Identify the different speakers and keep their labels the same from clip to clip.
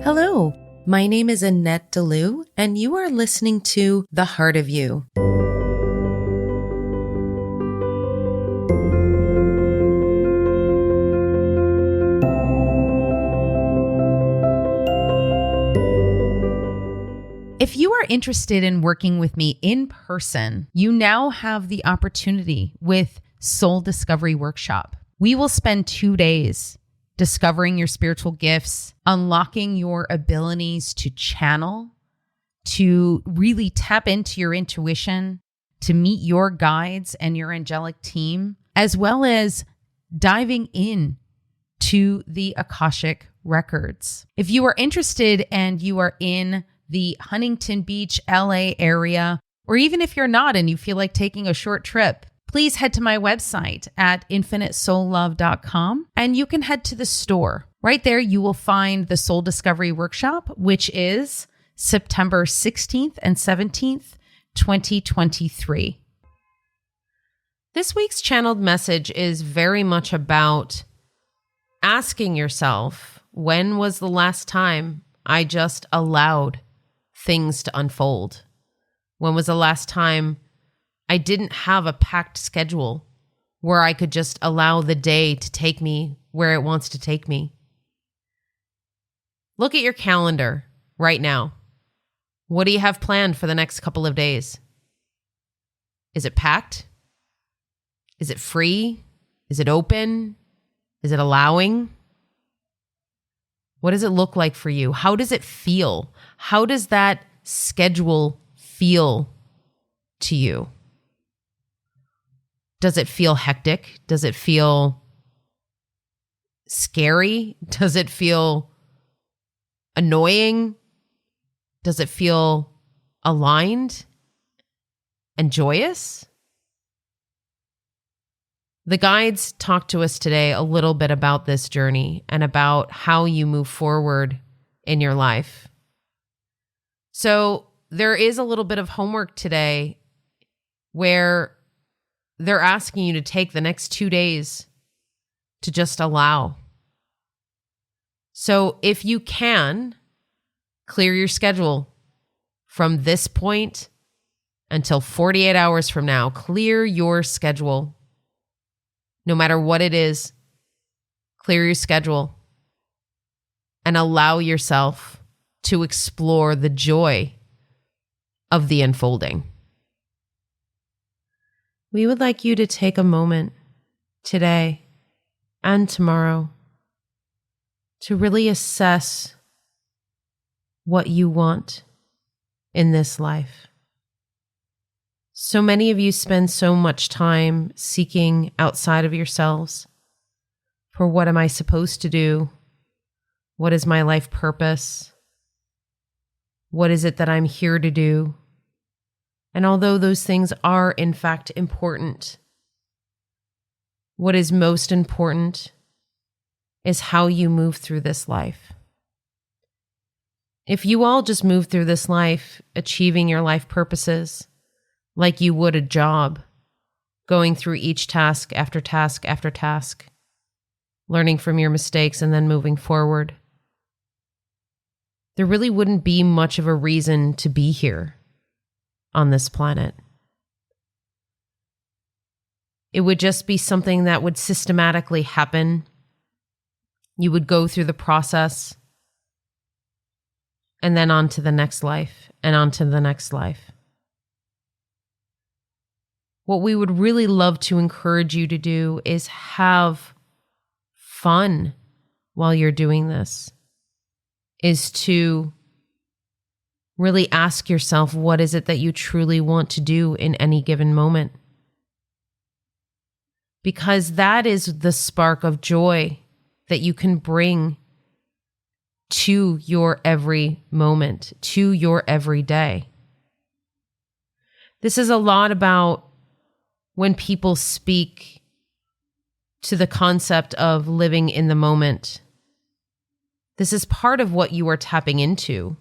Speaker 1: Hello, my name is Annette DeLu, and you are listening to The Heart of You. If you are interested in working with me in person, you now have the opportunity with Soul Discovery Workshop. We will spend 2 days discovering your spiritual gifts, unlocking your abilities to channel, to really tap into your intuition, to meet your guides and your angelic team, as well as diving in to the Akashic records. If you are interested and you are in the Huntington Beach, LA area, or even if you're not and you feel like taking a short trip, please head to my website at infinitesoulLove.com and you can head to the store. Right there, you will find the Soul Discovery Workshop, which is September 16th and 17th, 2023. This week's channeled message is very much about asking yourself, when was the last time I just allowed things to unfold? When was the last time I didn't have a packed schedule where I could just allow the day to take me where it wants to take me? Look at your calendar right now. What do you have planned for the next couple of days? Is it packed? Is it free? Is it open? Is it allowing? What does it look like for you? How does it feel? How does that schedule feel to you? Does it feel hectic? Does it feel scary? Does it feel annoying? Does it feel aligned and joyous? The guides talked to us today a little bit about this journey and about how you move forward in your life. So there is a little bit of homework today where they're asking you to take the next 2 days to just allow. So if you can, clear your schedule from this point until 48 hours from now. Clear your schedule. No matter what it is, clear your schedule and allow yourself to explore the joy of the unfolding. We would like you to take a moment today and tomorrow to really assess what you want in this life. So many of you spend so much time seeking outside of yourselves for what am I supposed to do? What is my life purpose? What is it that I'm here to do? And although those things are in fact important, what is most important is how you move through this life. If you all just move through this life achieving your life purposes, like you would a job, going through each task after task after task, learning from your mistakes and then moving forward, there really wouldn't be much of a reason to be here on this planet. It would just be something that would systematically happen. You would go through the process and then on to the next life and on to the next life. What we would really love to encourage you to do is have fun while you're doing this, is to really ask yourself, what is it that you truly want to do in any given moment? Because that is the spark of joy that you can bring to your every moment, to your every day. This is a lot about when people speak to the concept of living in the moment. This is part of what you are tapping into,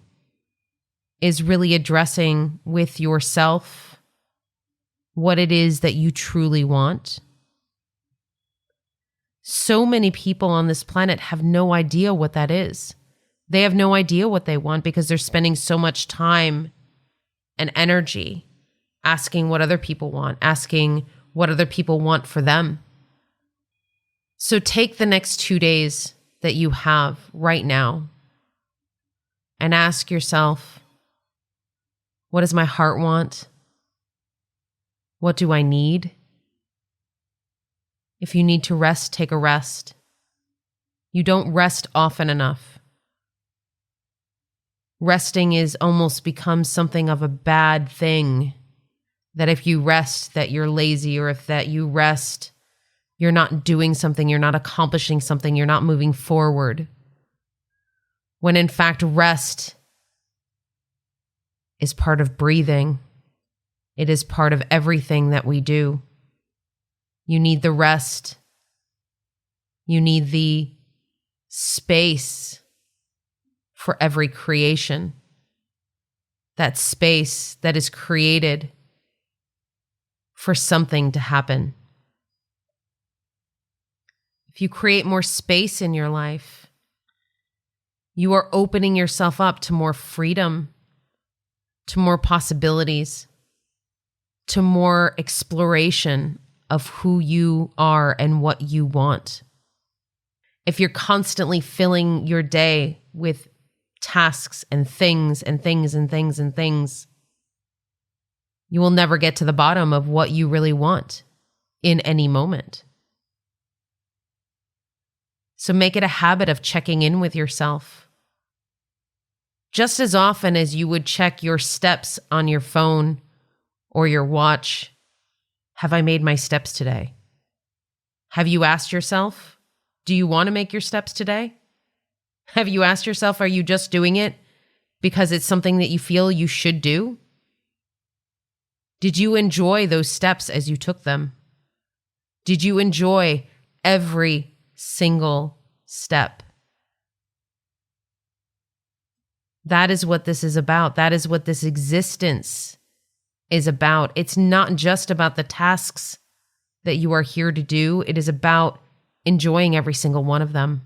Speaker 1: is really addressing with yourself what it is that you truly want.
Speaker 2: So many people on this planet have no idea what that is. They have no idea what they want because they're spending so much time and energy asking what other people want, asking what other people want for them. So take the next 2 days that you have right now and ask yourself, what does my heart want? What do I need? If you need to rest, take a rest. You don't rest often enough. Resting is almost become something of a bad thing. That if you rest, that you're lazy, or if that you rest, you're not doing something, you're not accomplishing something, you're not moving forward. When in fact, rest is part of breathing. It is part of everything that we do. You need the rest. You need the space for every creation. That space that is created for something to happen. If you create more space in your life, you are opening yourself up to more freedom, to more possibilities, to more exploration of who you are and what you want. If you're constantly filling your day with tasks and things and things and things and things, you will never get to the bottom of what you really want in any moment. So make it a habit of checking in with yourself. Just as often as you would check your steps on your phone or your watch, have I made my steps today? Have you asked yourself, do you want to make your steps today? Have you asked yourself, are you just doing it because it's something that you feel you should do? Did you enjoy those steps as you took them? Did you enjoy every single step? That is what this is about. That is what this existence is about. It's not just about the tasks that you are here to do. It is about enjoying every single one of them.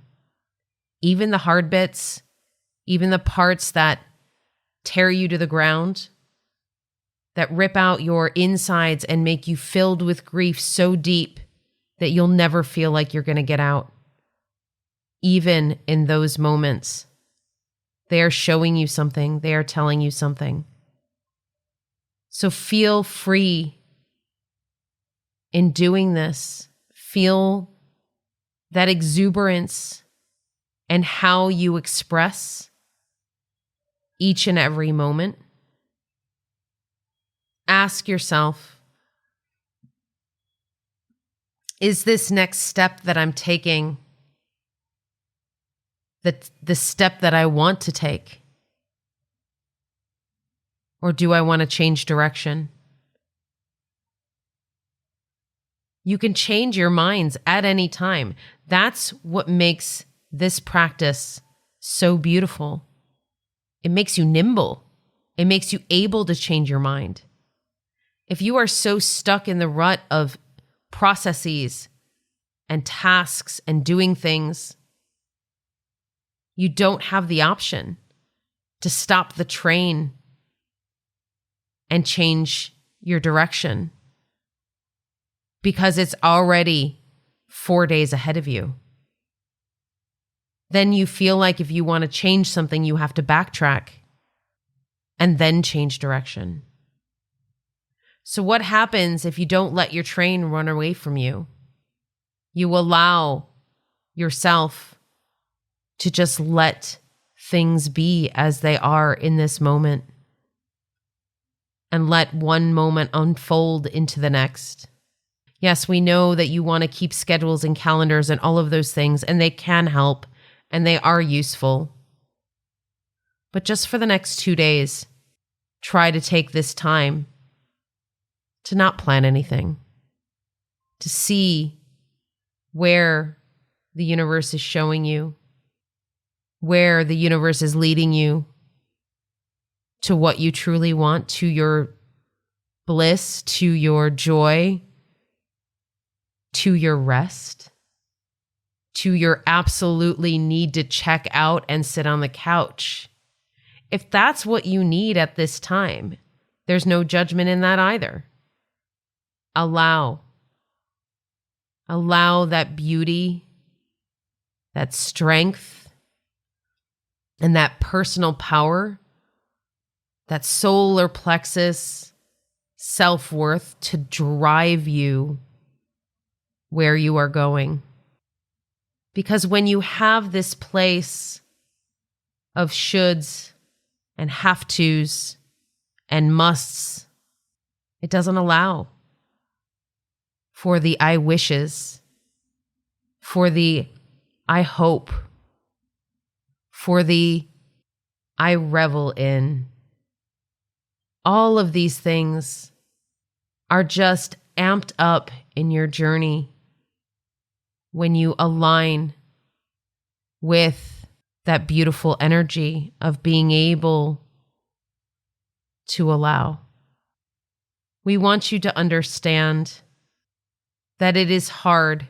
Speaker 2: Even the hard bits, even the parts that tear you to the ground, that rip out your insides and make you filled with grief so deep that you'll never feel like you're going to get out. Even in those moments, they are showing you something. They are telling you something. So feel free in doing this. Feel that exuberance and how you express each and every moment. Ask yourself, is this next step that I'm taking the step that I want to take? Or do I want to change direction? You can change your minds at any time. That's what makes this practice so beautiful. It makes you nimble. It makes you able to change your mind. If you are so stuck in the rut of processes and tasks and doing things, you don't have the option to stop the train and change your direction because it's already 4 days ahead of you. Then you feel like if you want to change something, you have to backtrack and then change direction. So what happens if you don't let your train run away from you? You allow yourself to just let things be as they are in this moment and let one moment unfold into the next. Yes, we know that you want to keep schedules and calendars and all of those things, and they can help and they are useful. But just for the next 2 days, try to take this time to not plan anything, to see where the universe is showing you, where the universe is leading you to what you truly want, to your bliss, to your joy, to your rest. to your absolutely need to check out and sit on the couch. If that's what you need at this time, there's no judgment in that either. Allow that beauty, that strength, and that personal power, that solar plexus self-worth to drive you where you are going. Because when you have this place of shoulds and have tos and musts, it doesn't allow for the I wishes, for the I hope, for the I revel in. All of these things are just amped up in your journey when you align with that beautiful energy of being able to allow. We want you to understand that it is hard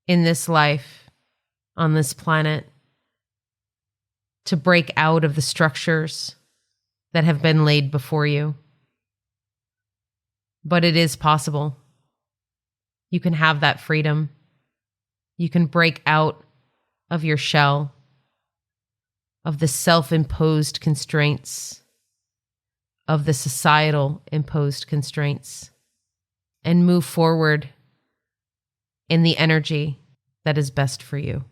Speaker 2: in this life, on this planet, to break out of the structures that have been laid before you. But it is possible. You can have that freedom. You can break out of your shell, of the self-imposed constraints, of the societal imposed constraints, and move forward in the energy that is best for you.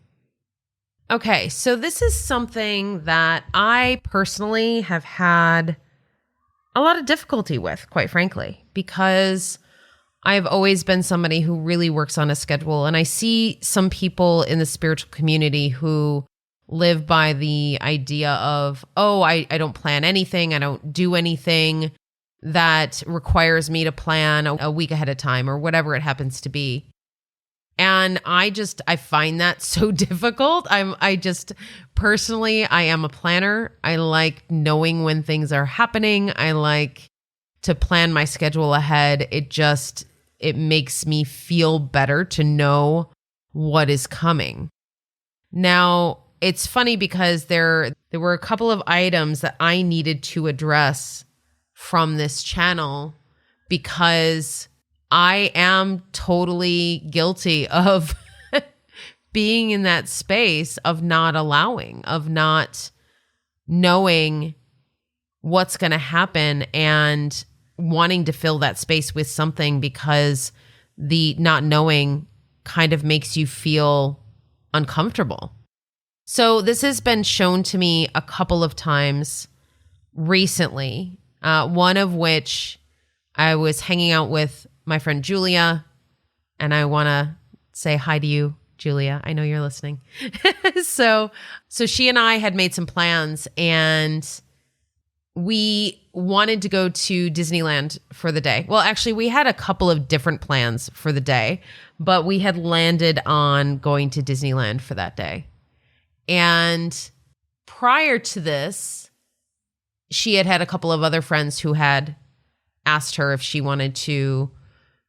Speaker 2: Okay, so this is something that I personally have had a lot of difficulty with, quite frankly, because I've always been somebody who really works on a schedule. And I see some people in the spiritual community who live by the idea of, oh, I don't plan anything. I don't do anything that requires me to plan a week ahead of time or whatever it happens to be. And I find that so difficult. Personally, I am a planner. I like knowing when things are happening. I like to plan my schedule ahead. It makes me feel better to know what is coming. Now, it's funny because there were a couple of items that I needed to address from this channel because I am totally guilty of being in that space of not allowing, of not knowing what's going to happen and wanting to fill that space with something because the not knowing kind of makes you feel uncomfortable. So this has been shown to me a couple of times recently, one of which I was hanging out with my friend Julia, and I want to say hi to you, Julia. I know you're listening. So she and I had made some plans, and we wanted to go to Disneyland for the day. Well, actually, we had a couple of different plans for the day, but we had landed on going to Disneyland for that day. And prior to this, she had a couple of other friends who had asked her if she wanted to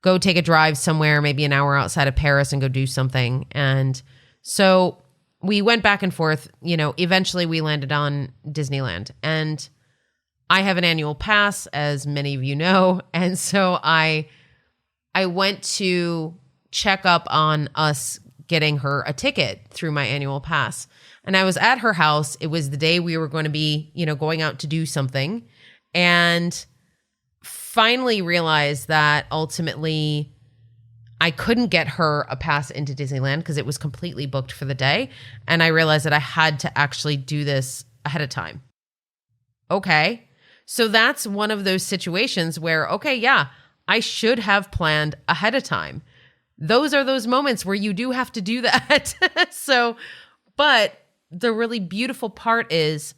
Speaker 2: go take a drive somewhere, maybe an hour outside of Paris and go do something. And so we went back and forth, eventually we landed on Disneyland. And I have an annual pass, as many of you know. And so I went to check up on us getting her a ticket through my annual pass. And I was at her house. It was the day we were going to be, going out to do something. And finally realized that ultimately I couldn't get her a pass into Disneyland because it was completely booked for the day. And I realized that I had to actually do this ahead of time. Okay. So that's one of those situations where, okay, yeah, I should have planned ahead of time. Those are those moments where you do have to do that. But the really beautiful part is,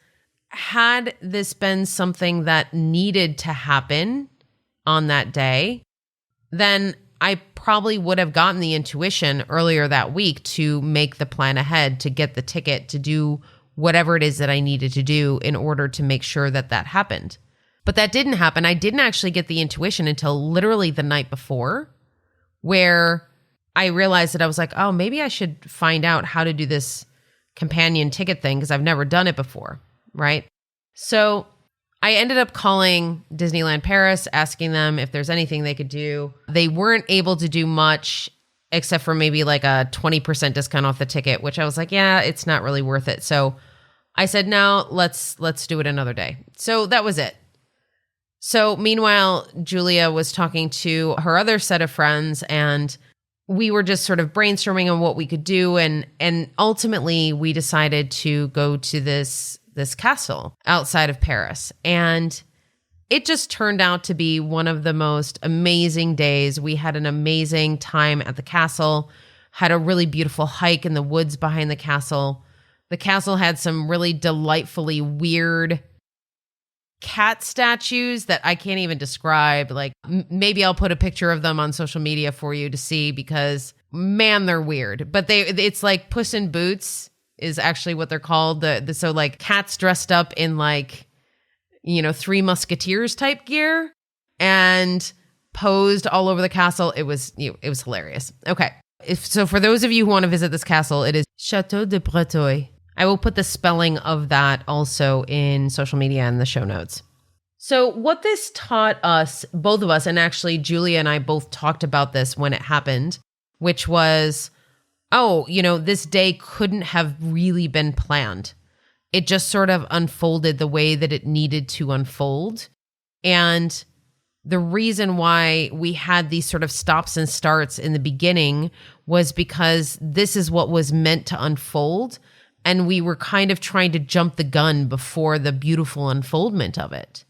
Speaker 2: had this been something that needed to happen on that day, then I probably would have gotten the intuition earlier that week to make the plan ahead, to get the ticket, to do whatever it is that I needed to do in order to make sure that that happened. But that didn't happen. I didn't actually get the intuition until literally the night before, where I realized that I was like, oh, maybe I should find out how to do this companion ticket thing because I've never done it before, right? So I ended up calling Disneyland Paris, asking them if there's anything they could do. They weren't able to do much except for maybe like a 20% discount off the ticket, which I was like, yeah, it's not really worth it. So I said, no, let's do it another day. So that was it. So meanwhile, Julia was talking to her other set of friends, and we were just sort of brainstorming on what we could do. And ultimately we decided to go to this castle outside of Paris. And it just turned out to be one of the most amazing days. We had an amazing time at the castle, had a really beautiful hike in the woods behind the castle. The castle had some really delightfully weird cat statues that I can't even describe. Like maybe I'll put a picture of them on social media for you to see because man, they're weird. But it's like Puss in Boots is actually what they're called. So like cats dressed up in like, Three Musketeers type gear and posed all over the castle. It was hilarious. Okay. So for those of you who want to visit this castle, it is Château de Breteuil. I will put the spelling of that also in social media and the show notes. So what this taught us, both of us, and actually Julia and I both talked about this when it happened, which was, this day couldn't have really been planned. It just sort of unfolded the way that it needed to unfold. And the reason why we had these sort of stops and starts in the beginning was because this is what was meant to unfold. And we were kind of trying to jump the gun before the beautiful unfoldment of it.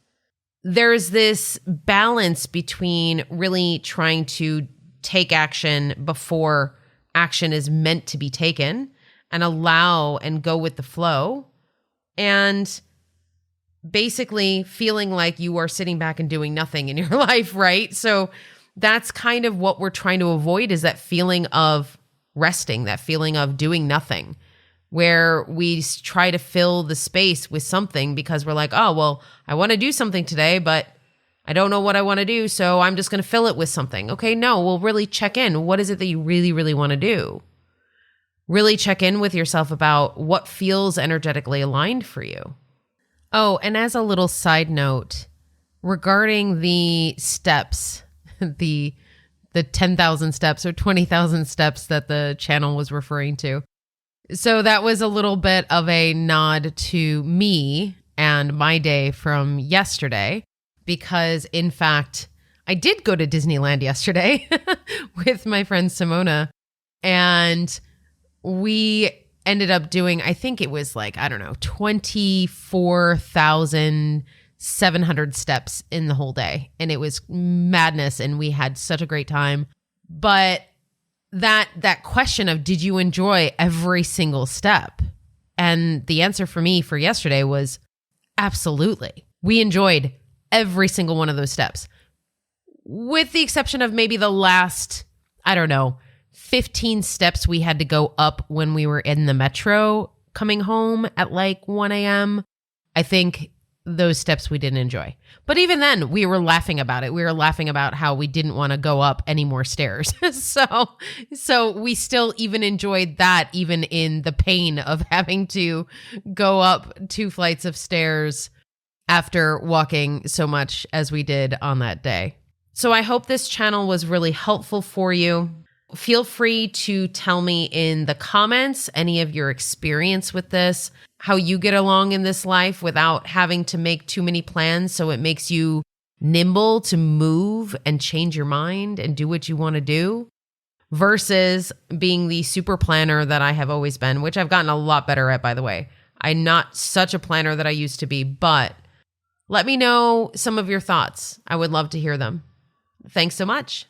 Speaker 2: There's this balance between really trying to take action before action is meant to be taken and allow and go with the flow, and basically feeling like you are sitting back and doing nothing in your life, right? So that's kind of what we're trying to avoid, is that feeling of resting, that feeling of doing nothing, where we try to fill the space with something because we're like, oh, well, I want to do something today, but I don't know what I want to do, so I'm just going to fill it with something. Okay, no, we'll really check in. What is it that you really, really want to do? Really check in with yourself about what feels energetically aligned for you. Oh, and as a little side note, regarding the steps, the 10,000 steps or 20,000 steps that the channel was referring to. So that was a little bit of a nod to me and my day from yesterday, because in fact, I did go to Disneyland yesterday with my friend Simona, and we ended up doing, I think it was like, 24,700 steps in the whole day. And it was madness, and we had such a great time. But that question of, did you enjoy every single step? And the answer for me for yesterday was absolutely. We enjoyed every single one of those steps, with the exception of maybe the last, 15 steps we had to go up when we were in the metro coming home at like 1 a.m. I think those steps we didn't enjoy. But even then, we were laughing about it. We were laughing about how we didn't want to go up any more stairs. So we still even enjoyed that, even in the pain of having to go up 2 flights of stairs after walking so much as we did on that day. So I hope this channel was really helpful for you. Feel free to tell me in the comments any of your experience with this, how you get along in this life without having to make too many plans, so it makes you nimble to move and change your mind and do what you want to do, versus being the super planner that I have always been, which I've gotten a lot better at, by the way. I'm not such a planner that I used to be, but let me know some of your thoughts. I would love to hear them. Thanks so much.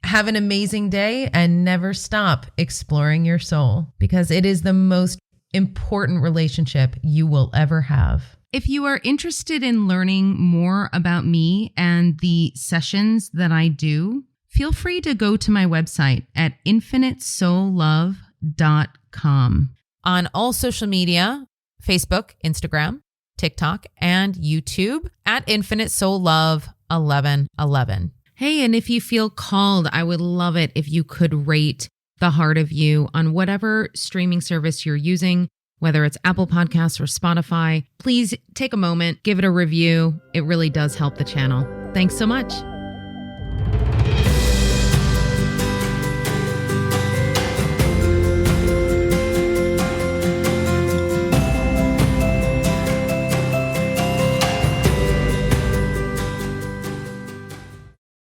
Speaker 2: Have an amazing day, and never stop exploring your soul, because it is the most important relationship you will ever have. If you are interested in learning more about me and the sessions that I do, feel free to go to my website at infinitesoullove.com. On all social media, Facebook, Instagram, TikTok, and YouTube at Infinite Soul Love 1111.
Speaker 1: Hey, and if you feel called, I would love it if you could rate The Heart of You on whatever streaming service you're using, whether it's Apple Podcasts or Spotify. Please take a moment, give it a review. It really does help the channel. Thanks so much.